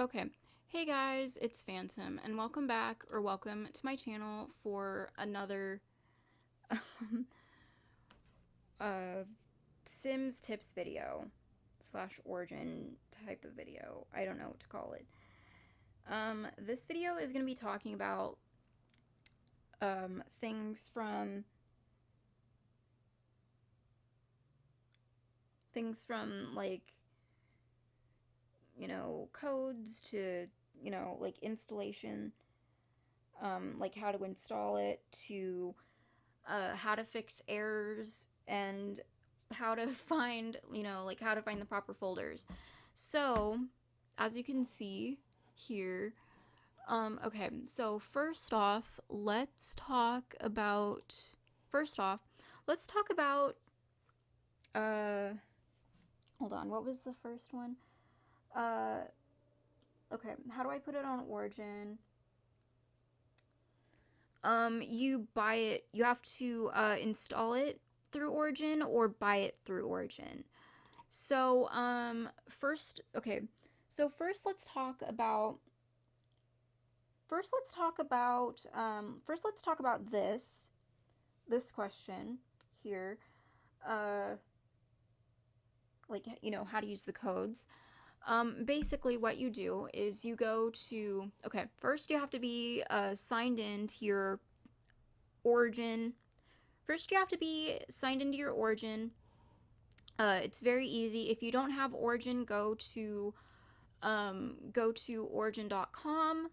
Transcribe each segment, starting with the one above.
Okay, hey guys, it's Phantom, and welcome back, or welcome to my channel for another uh, Sims tips video slash origin type of video. I don't know what to call it. This video is going to be talking about things from like, codes to, like installation, like how to install it, to how to fix errors, and how to find, like how to find the proper folders. So, as you can see here, okay, so first off, let's talk about, uh, hold on, what was the first one? Uh, okay, how do I put it on origin? You buy it, you have to install it through Origin or buy it through Origin. So, first let's talk about this question here. Uh, like, how to use the codes. Basically what you do is you go to, okay, first you have to be signed into your Origin. First you have to be signed into your Origin. It's very easy. If you don't have Origin, go to origin.com.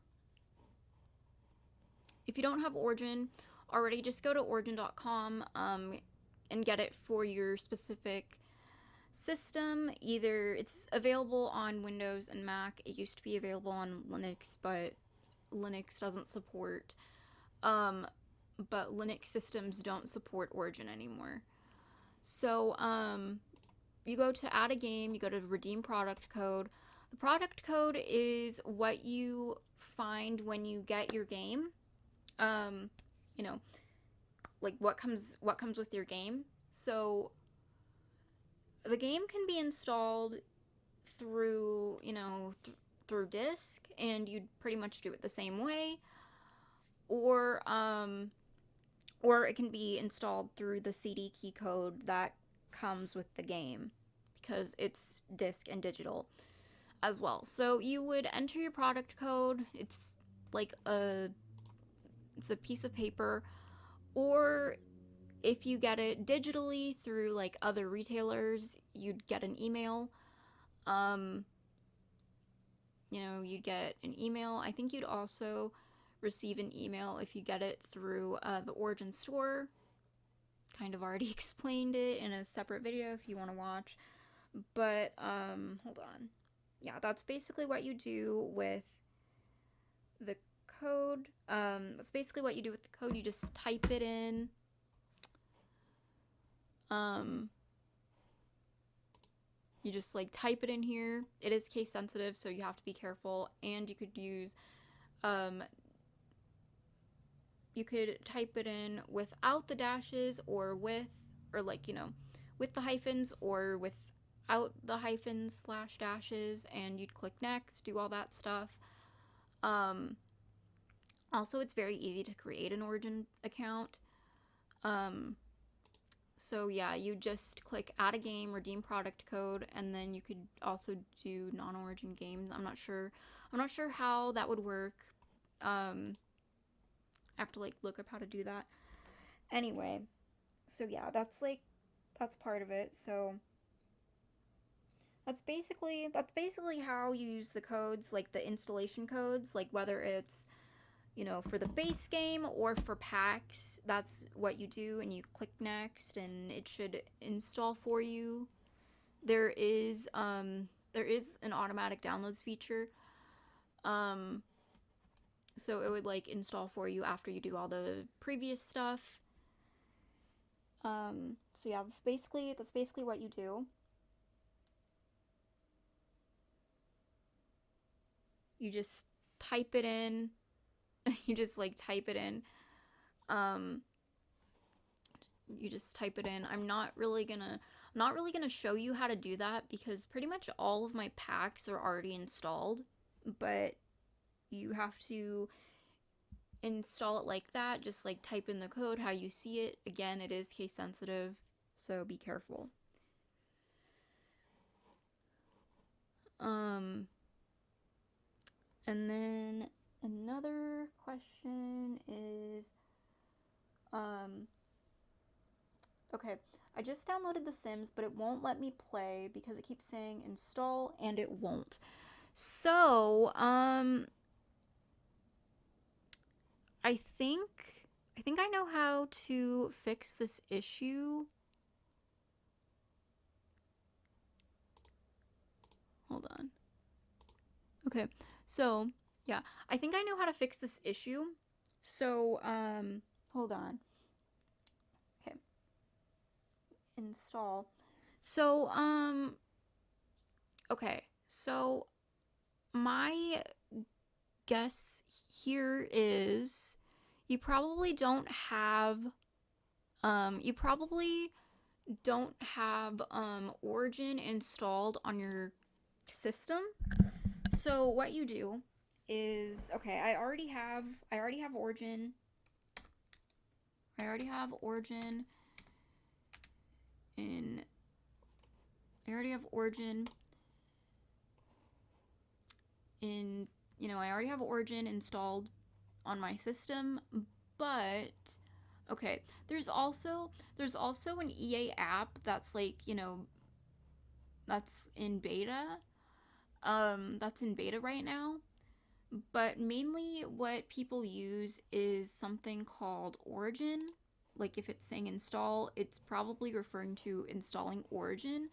If you don't have Origin already, just go to origin.com and get it for your specific system. Either it's available on Windows and Mac. It used to be available on Linux, but Linux doesn't support. But Linux systems don't support Origin anymore. So you go to add a game, you go to redeem product code. The product code is what you find when you get your game. Um, you know, like what comes with your game. So the game can be installed through, through disk, and you'd pretty much do it the same way, or it can be installed through the CD key code that comes with the game, because it's disk and digital as well. So you would enter your product code. It's like it's a piece of paper, or if you get it digitally through like other retailers, you'd get an email. You'd get an email. I think you'd also receive an email if you get it through the Origin store. Kind of already explained it in a separate video if you want to watch. But, hold on. Yeah, that's basically what you do with the code. That's basically what you do with the code. You just type it in. You just like type it in here. It is case sensitive, so you have to be careful. And you could use, you could type it in without the dashes, or with the hyphens, or without the hyphens / dashes, and you'd click next, do all that stuff. Also, it's very easy to create an Origin account. So yeah, you just click add a game, redeem product code, and then you could also do non-Origin games. I'm not sure how that would work. I have to like look up how to do that. Anyway, so yeah, that's part of it. So that's basically how you use the codes, like the installation codes, like whether it's for the base game or for packs. That's what you do, and you click next, and it should install for you. There is an automatic downloads feature, so it would like install for you after you do all the previous stuff. So yeah, that's basically what you do. You just type it in. You just like type it in. You just type it in. I'm not really gonna show you how to do that, because pretty much all of my packs are already installed. but you have to install it like that. Just like type in the code how you see it. Again, it is case sensitive, so be careful. And then another question is, okay, I just downloaded The Sims, but it won't let me play because it keeps saying install and it won't. So, I think I know how to fix this issue. Hold on. Okay, so yeah, I think I know how to fix this issue. So, hold on. Okay, install. So, okay, so my guess here is you probably don't have, Origin installed on your system. So what you do is, okay, I already have Origin. I already have Origin in, I already have Origin installed on my system, but okay, there's also an EA app that's like, that's in beta. That's in beta right now. But mainly what people use is something called Origin. Like if it's saying install, it's probably referring to installing Origin.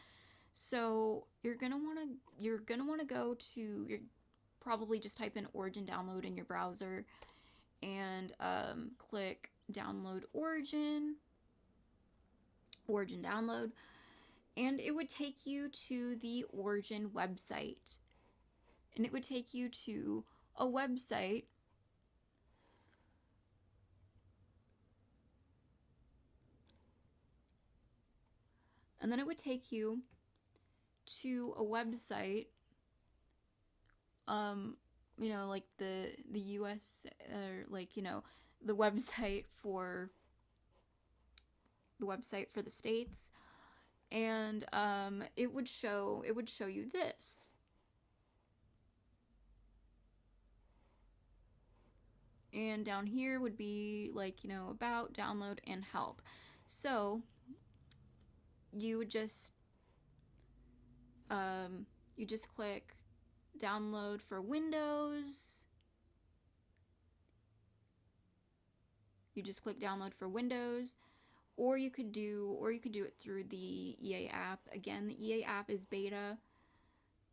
So you're gonna wanna go to your, probably just type in Origin download in your browser and click download Origin download, and it would take you to the Origin website. And it would take you to a website and then it would take you to a website, like the US, or like, the website for the States, and it would show you this. And down here would be like, about, download, and help. So you would just click download for Windows. You just click download for Windows, or you could do it through the EA app. Again, the EA app is beta.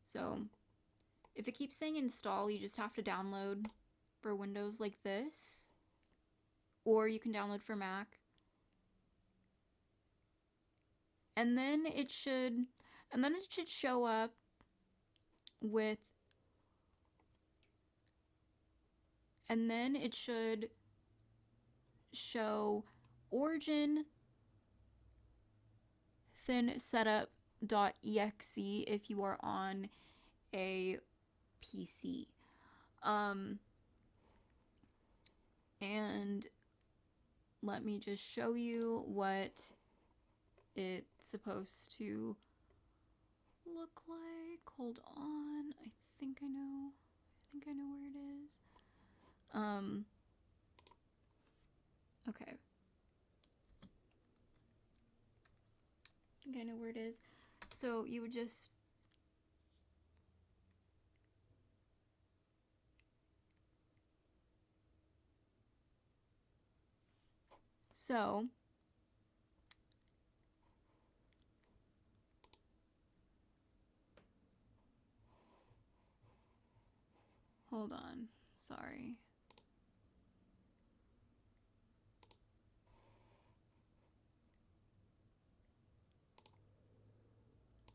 So if it keeps saying install, you just have to download for Windows like this, or you can download for Mac. And then it should show up with, and then it should show Origin thin setup.exe if you are on a PC. And let me just show you what it's supposed to look like. Hold on. I think I know where it is. Okay. I think I know where it is. So you would just hold on. Sorry.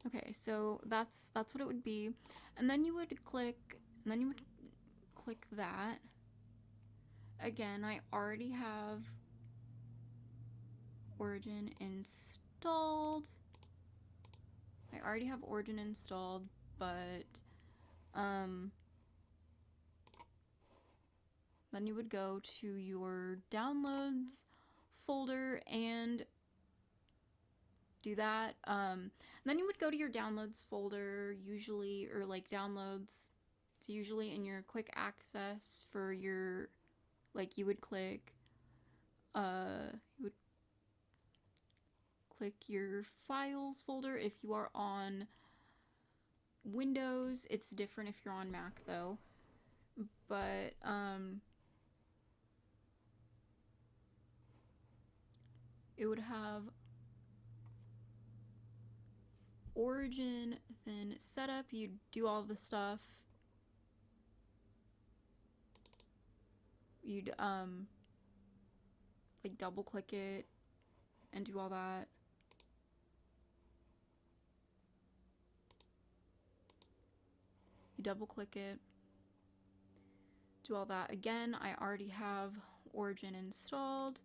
Okay, so that's what it would be. And then you would click that. Again, I already have Origin installed. but then you would go to your downloads folder and do that. Then you would go to your downloads folder, usually, or like downloads. It's usually in your quick access for your, like, you would click your files folder if you are on Windows. It's different if you're on Mac though. But it would have origin, then setup. You do all the stuff. You'd like double click it and do all that. You double click it, do all that. Again, I already have origin installed.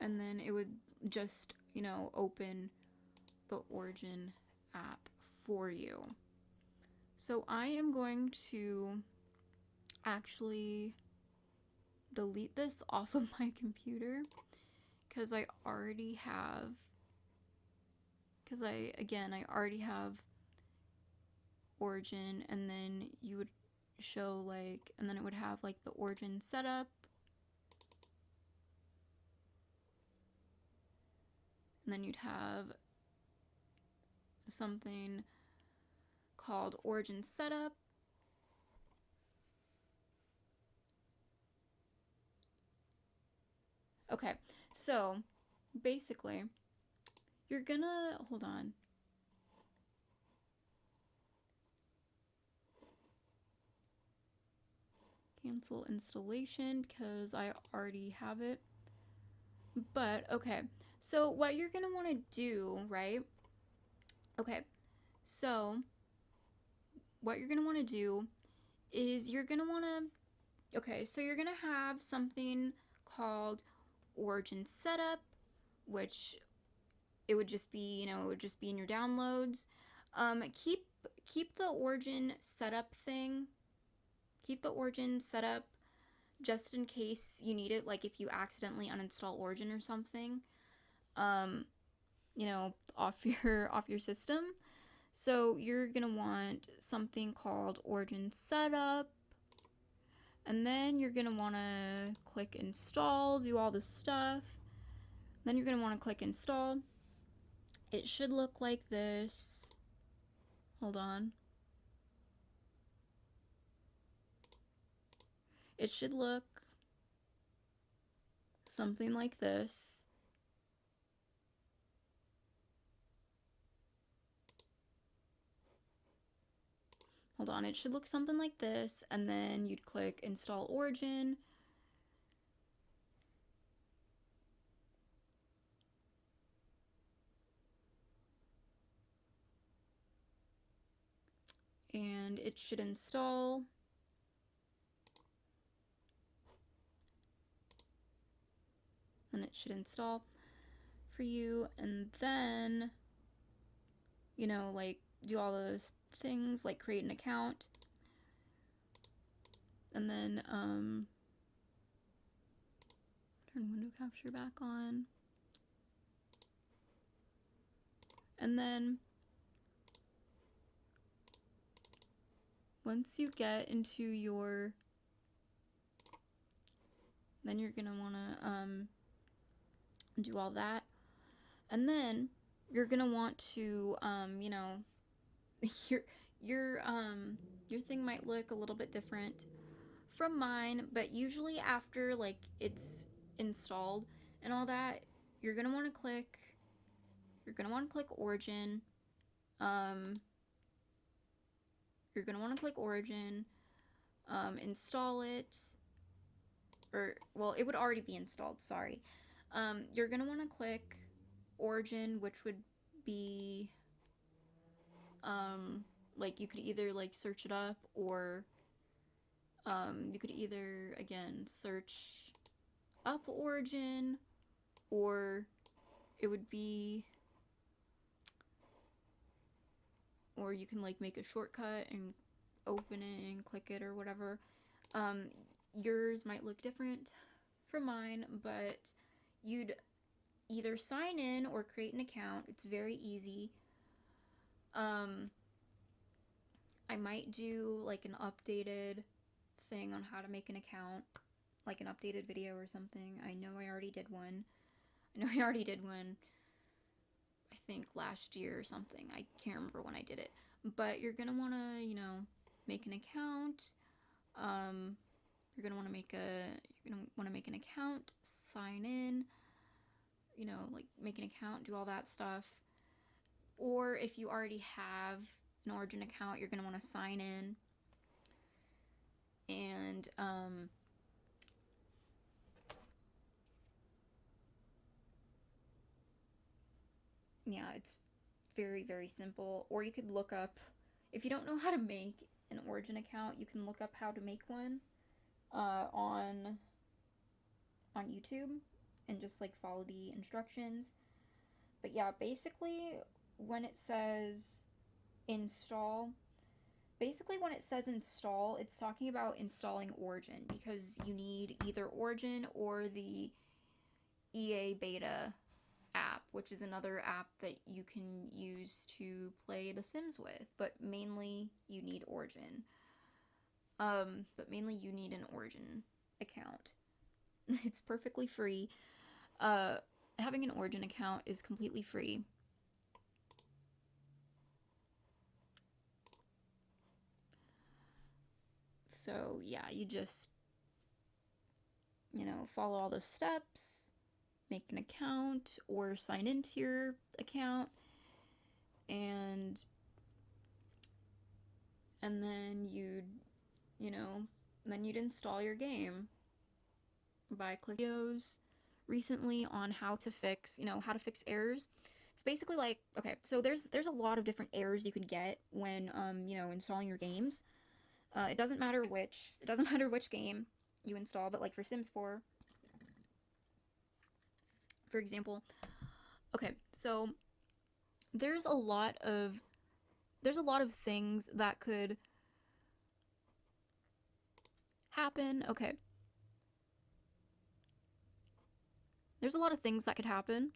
And then it would just, you know, open the origin app for you. So I am going to actually delete this off of my computer because I already have, I already have origin, and then you would show like, and then it would have like the origin setup. And then you'd have something called origin setup. Okay, so basically, you're gonna, hold on. Cancel installation because I already have it. But okay, so what you're gonna want to do, right? Okay, so what you're gonna want to do is you're gonna want to, okay, so you're gonna have something called origin setup, which it would just be, you know, it would just be in your downloads. Keep the origin setup thing. Keep the origin setup just in case you need it, like if you accidentally uninstall origin or something, you know, off your system. So you're gonna want something called origin setup, and then you're gonna want to click install, do all this stuff. Then you're gonna want to click install. It should look like this. Hold on. It should look something like this. Hold on, it should look something like this, and then you'd click install origin. And it should install. And it should install for you, and then, you know, like do all those things, like create an account, and then turn window capture back on, and then once you get into your, then you're gonna wanna do all that, and then you're gonna want to you know, your thing might look a little bit different from mine, but usually after like it's installed and all that, you're gonna want to click origin. You're gonna want to click origin, install it, or well, it would already be installed, sorry. You're gonna want to click origin, which would be like you could either like search it up, or you could either again search up origin, or it would be, or you can like make a shortcut and open it and click it or whatever. Yours might look different from mine, but you'd either sign in or create an account. It's very easy. I might do like an updated thing on how to make an account, like an updated video or something. I know I already did one. I think last year or something. I can't remember when I did it. But you're gonna wanna, make an account. You're gonna wanna make an account, sign in, like make an account, do all that stuff. Or if you already have an Origin account, you're gonna wanna sign in. And yeah, it's very, very simple. Or you could look up, if you don't know how to make an Origin account, you can look up how to make one on YouTube and just like follow the instructions. But yeah, basically when it says install, it's talking about installing Origin, because you need either Origin or the EA Beta app, which is another app that you can use to play The Sims with, but mainly you need Origin. Mainly you need an Origin account. It's perfectly free. Having an Origin account is completely free. So yeah, you just, follow all the steps, make an account or sign into your account, and then you'd install your game by clicking videos recently on how to fix errors. It's basically like, okay, so there's a lot of different errors you can get when installing your games. It doesn't matter which game you install, but like for Sims 4, for example. Okay, so there's a lot of things that could happen. Okay. There's a lot of things that could happen.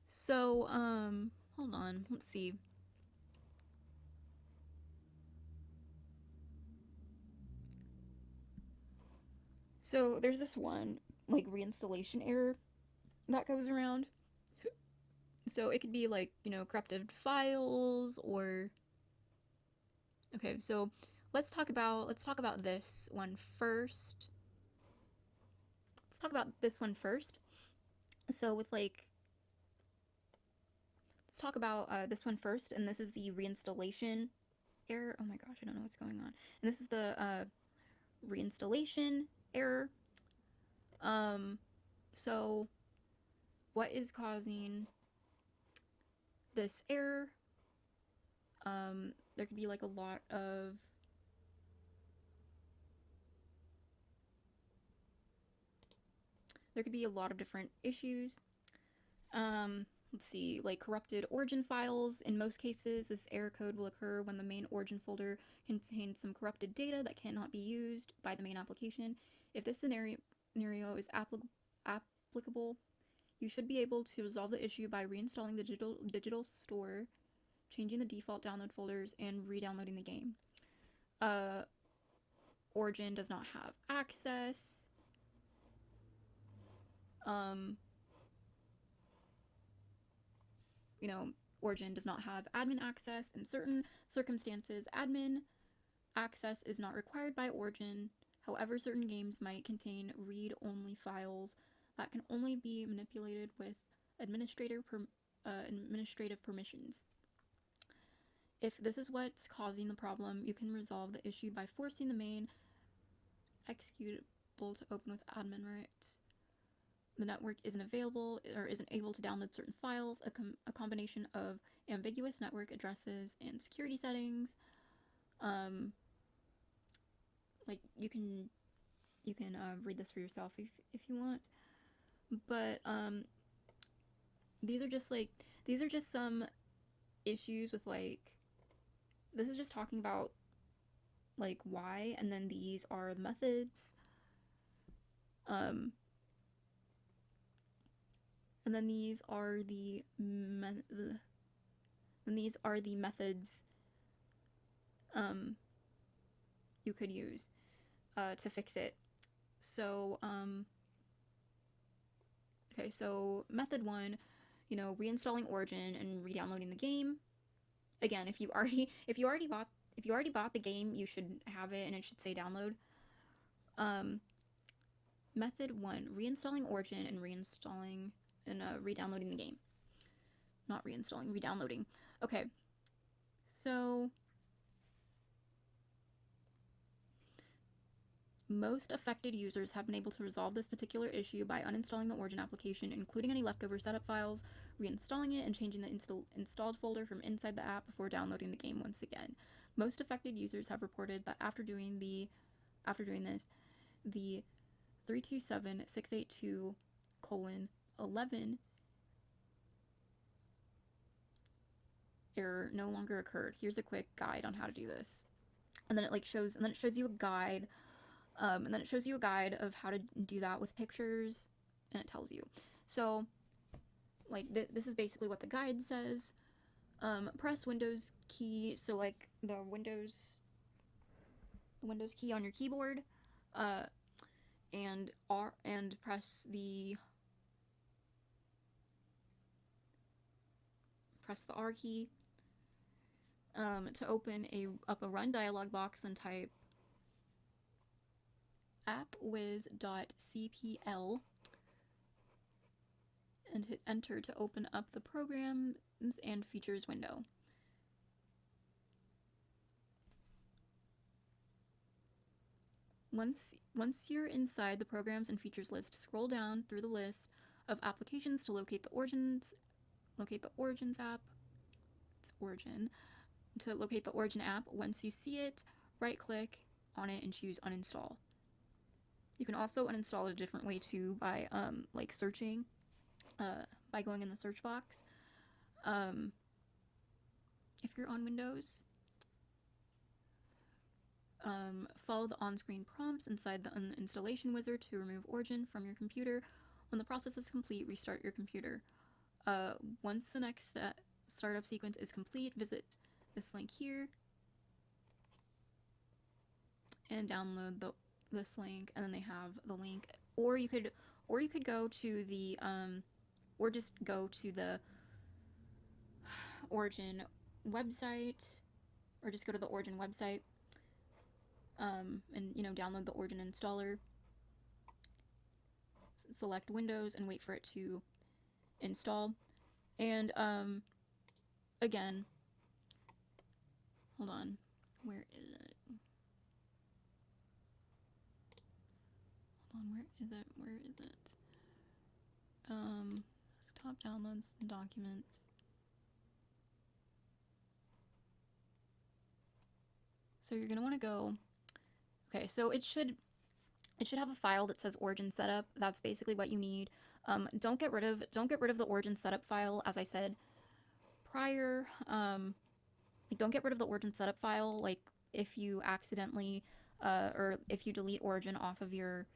So, hold on, let's see. So there's this one, like, reinstallation error that goes around. So it could be like, corrupted files, or okay, so let's talk about this one first. So with like, let's talk about this one first, and this is the reinstallation error. Oh my gosh, I don't know what's going on. And this is the reinstallation error. So what is causing this error? There could be like a lot of different issues. Let's see, like corrupted Origin files. In most cases, this error code will occur when the main Origin folder contains some corrupted data that cannot be used by the main application. If this scenario is applicable, you should be able to resolve the issue by reinstalling the digital store, changing the default download folders, and re-downloading the game. Origin does not have access. Origin does not have admin access. In certain circumstances, admin access is not required by Origin. However, certain games might contain read-only files that can only be manipulated with administrative permissions. If this is what's causing the problem, you can resolve the issue by forcing the main executable to open with admin rights. The network isn't able to download certain files. A combination of ambiguous network addresses and security settings. Like you can read this for yourself if you want. But these are just some issues with, like, this is just talking about like why, and then these are the methods. And then these are the methods you could use to fix it. So okay, so method 1, reinstalling Origin and re-downloading the game. Again, if you already bought the game, you should have it and it should say download. Method 1, reinstalling Origin and re-downloading the game. Not reinstalling, re-downloading. Okay, so most affected users have been able to resolve this particular issue by uninstalling the Origin application, including any leftover setup files, reinstalling it, and changing the installed folder from inside the app before downloading the game once again. Most affected users have reported that after doing this, the 327682:11 error no longer occurred. Here's a quick guide on how to do this. And then it shows you a guide. And then it shows you a guide of how to do that with pictures, and it tells you. So, this is basically what the guide says. Press Windows key, so the Windows key on your keyboard, and press the R key to open up a run dialog box, and type appwiz.cpl and hit enter to open up the Programs and Features window. Once you're inside the Programs and Features list, scroll down through the list of applications to locate the Origins app. It's Origin. To locate the Origin app, once you see it, right-click on it and choose uninstall. You can also uninstall it a different way too, by searching, by going in the search box. If you're on Windows, follow the on-screen prompts inside the installation wizard to remove Origin from your computer. When the process is complete, restart your computer. Once the next startup sequence is complete, visit this link here and download this link, and then they have the link, or you could go to the or just go to the Origin website, or just go to the Origin website and download the Origin installer, select Windows and wait for it to install. And again, hold on, where is it? Desktop downloads and documents. So you're gonna want to go. Okay, so it should have a file that says Origin setup. That's basically what you need. Don't get rid of the Origin setup file, as I said prior. Don't get rid of the Origin setup file. If you accidentally or if you delete Origin off of your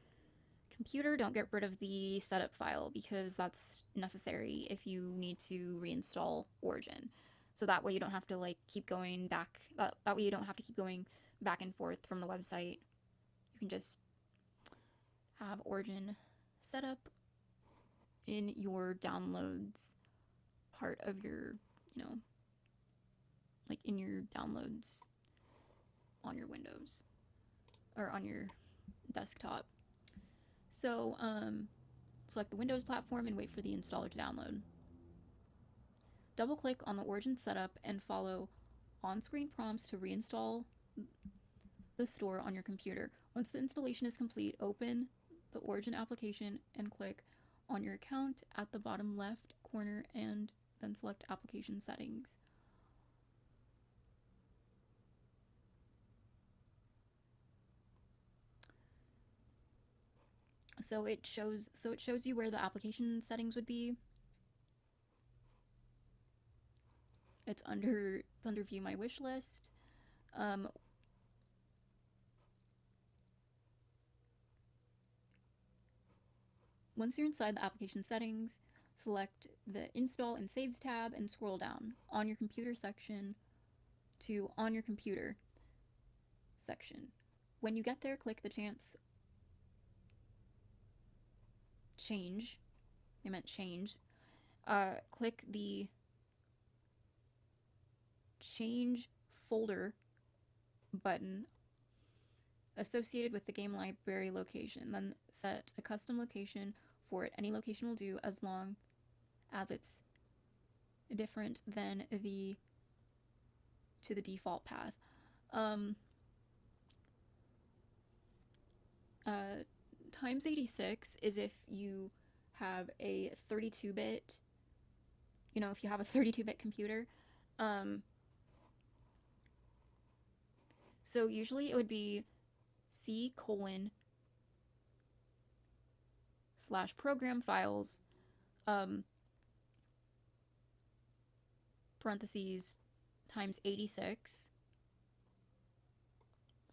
computer, don't get rid of the setup file, because that's necessary if you need to reinstall Origin. So that way you don't have to keep going back. That way you don't have to keep going back and forth from the website. You can just have Origin set up in your downloads part of your, in your downloads on your Windows or on your desktop. So select the Windows platform and wait for the installer to download. Double-click on the Origin setup and follow on-screen prompts to reinstall the store on your computer. Once the installation is complete, open the Origin application and click on your account at the bottom left corner, and then select Application Settings. So it shows you where the application settings would be. It's under View My Wish List. Once you're inside the application settings, select the Install and Saves tab and scroll down on your computer section to On Your Computer section. When you get there, click the change. Click the Change Folder button associated with the game library location. Then set a custom location for it. Any location will do as long as it's different than the default path. Times 86 is if you have a 32-bit, if you have a 32-bit computer. So usually it would be C:/program files, parentheses, times 86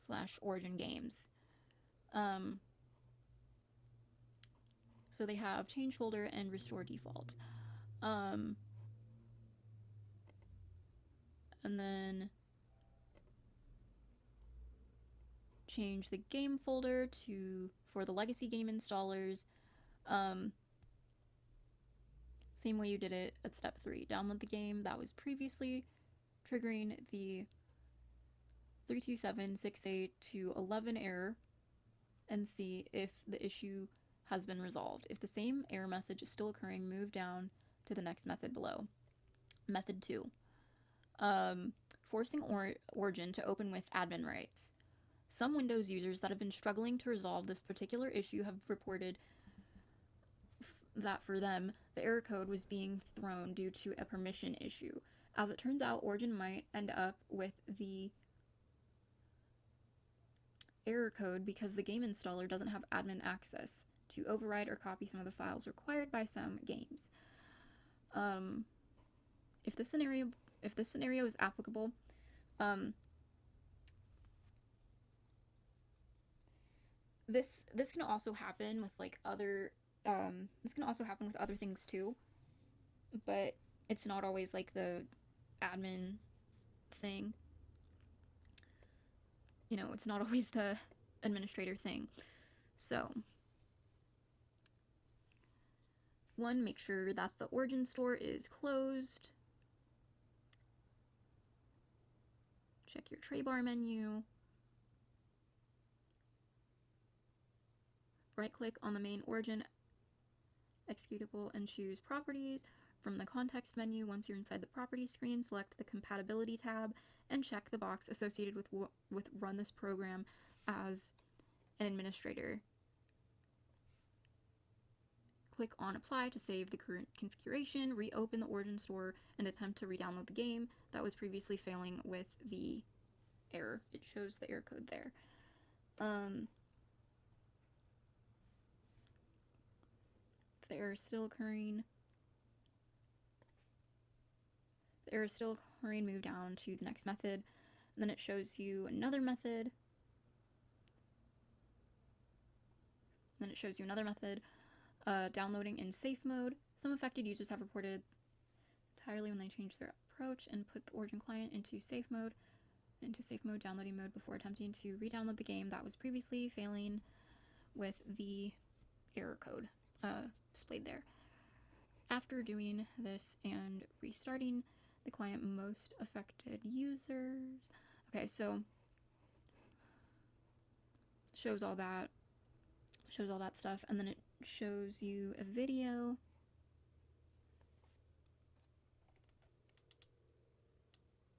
/origin games. So they have change folder and restore default. And then change the game folder for the legacy game installers. Same way you did it at step 3. Download the game that was previously triggering the 32768-11 error and see if the issue has been resolved. If the same error message is still occurring, move down to the next method below. Method 2. Forcing Origin to open with admin rights. Some Windows users that have been struggling to resolve this particular issue have reported that for them, the error code was being thrown due to a permission issue. As it turns out, Origin might end up with the error code because the game installer doesn't have admin access to override or copy some of the files required by some games. If this scenario is applicable, this can also happen with other things too, but it's not always the admin thing. It's not always the administrator thing. So 1, make sure that the Origin store is closed. Check your tray bar menu. Right-click on the main Origin executable and choose Properties. From the context menu, once you're inside the Properties screen, select the Compatibility tab and check the box associated with Run this program as an administrator. Click on Apply to save the current configuration, reopen the Origin store, and attempt to re-download the game that was previously failing with the error. It shows the error code there. If the error is still occurring, move down to the next method. And then it shows you another method. Downloading in safe mode. Some affected users have reported entirely when they changed their approach and put the Origin client into safe mode, downloading mode before attempting to re-download the game that was previously failing with the error code displayed there. After doing this and restarting the client, most affected users. Okay, so shows all that stuff, and then it shows you a video.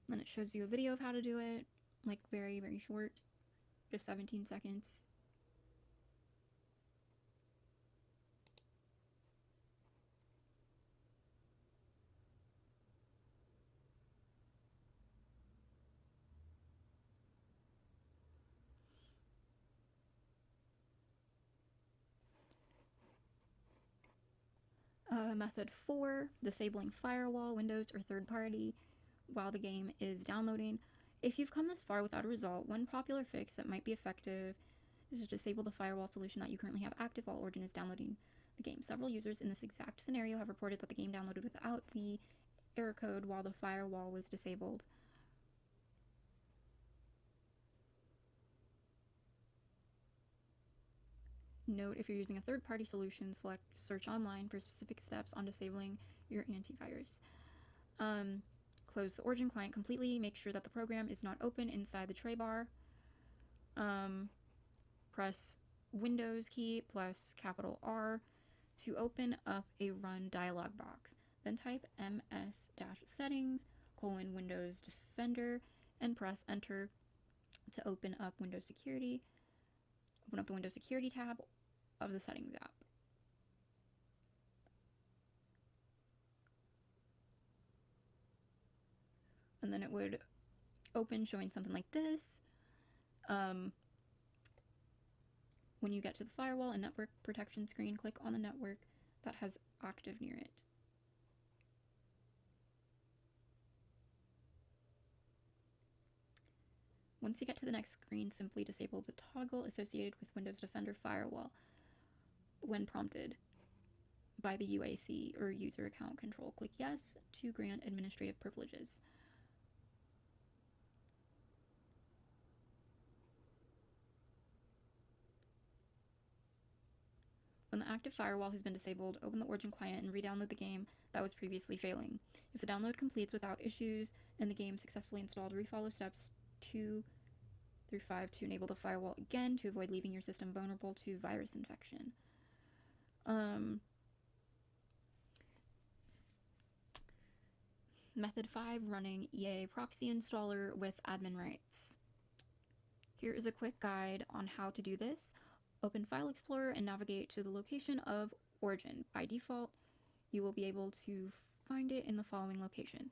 Then it shows you a video of how to do it, very, very short, just 17 seconds. Method 4, disabling Firewall, Windows, or third party while the game is downloading. If you've come this far without a result, one popular fix that might be effective is to disable the Firewall solution that you currently have active while Origin is downloading the game. Several users in this exact scenario have reported that the game downloaded without the error code while the firewall was disabled. Note, if you're using a third-party solution, select search online for specific steps on disabling your antivirus. Close the origin client completely. Make sure that the program is not open inside the tray bar. Press Windows key plus capital R to open up a run dialog box. Then type ms-settings:\Windows Defender and press enter to open up Windows Security. Open up the Windows Security tab of the Settings app. And then it would open showing something like this. When you get to the firewall and network protection screen, click on the network that has active near it. Once you get to the next screen, simply disable the toggle associated with Windows Defender Firewall when prompted by the UAC or user account control. Click yes to grant administrative privileges. When the active firewall has been disabled, open the origin client and re-download the game that was previously failing. If the download completes without issues and the game successfully installed, refollow steps 2 through 5 to enable the firewall again to avoid leaving your system vulnerable to virus infection. Method 5, running EA Proxy installer with admin rights. Here is a quick guide on how to do this. Open File Explorer and navigate to the location of origin. By default, you will be able to find it in the following location: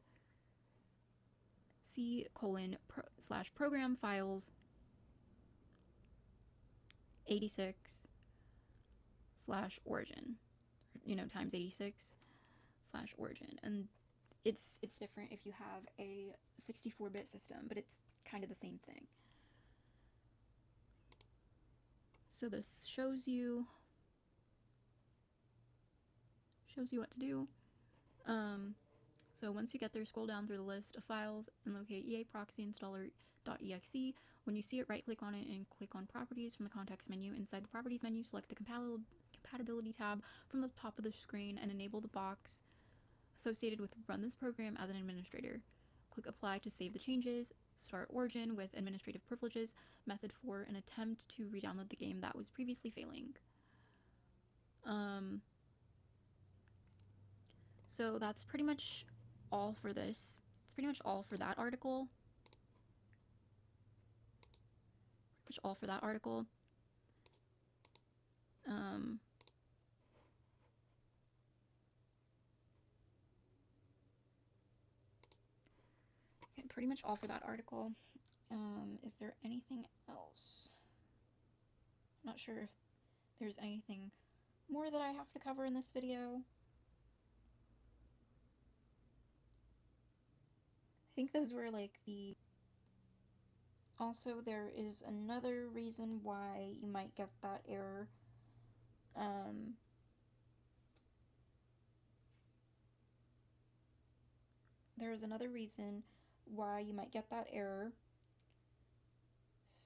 C:/program files 86/origin, times 86/origin. And it's different if you have a 64-bit system, but it's kind of the same thing. So this shows you what to do. So once you get there, scroll down through the list of files and locate EA Proxy installer.exe. When you see it, right-click on it and click on Properties from the context menu. Inside the Properties menu, select the Compatibility tab from the top of the screen and enable the box associated with Run this program as an administrator. Click Apply to save the changes. Start Origin with administrative privileges. Method 4, an attempt to re-download the game that was previously failing. So that's pretty much all for this. It's pretty much all for that article. Pretty much all for that article. Is there anything else? I'm not sure if there's anything more that I have to cover in this video. I think those were like the... Also, there is another reason why you might get that error. There is another reason why you might get that error.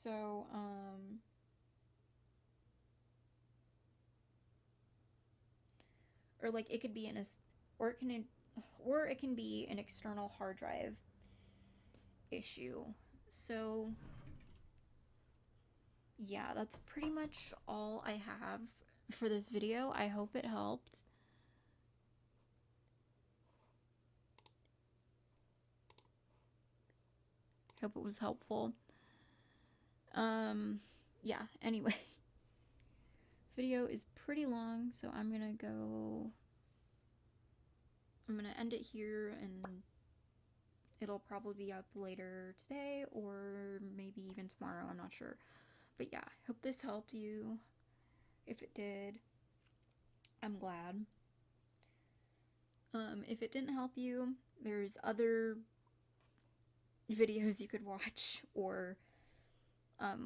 So, or like it could be in a, or it can be an external hard drive issue. So, yeah, that's pretty much all I have for this video. I hope it helped. Hope it was helpful. Yeah, anyway. This video is pretty long, so I'm gonna end it here, and it'll probably be up later today, or maybe even tomorrow, I'm not sure. But yeah, hope this helped you. If it did, I'm glad. If it didn't help you, there's other videos you could watch, or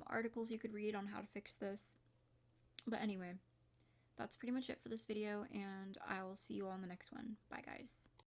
articles you could read on how to fix this. But anyway, that's pretty much it for this video, and I will see you all in the next one. Bye, guys.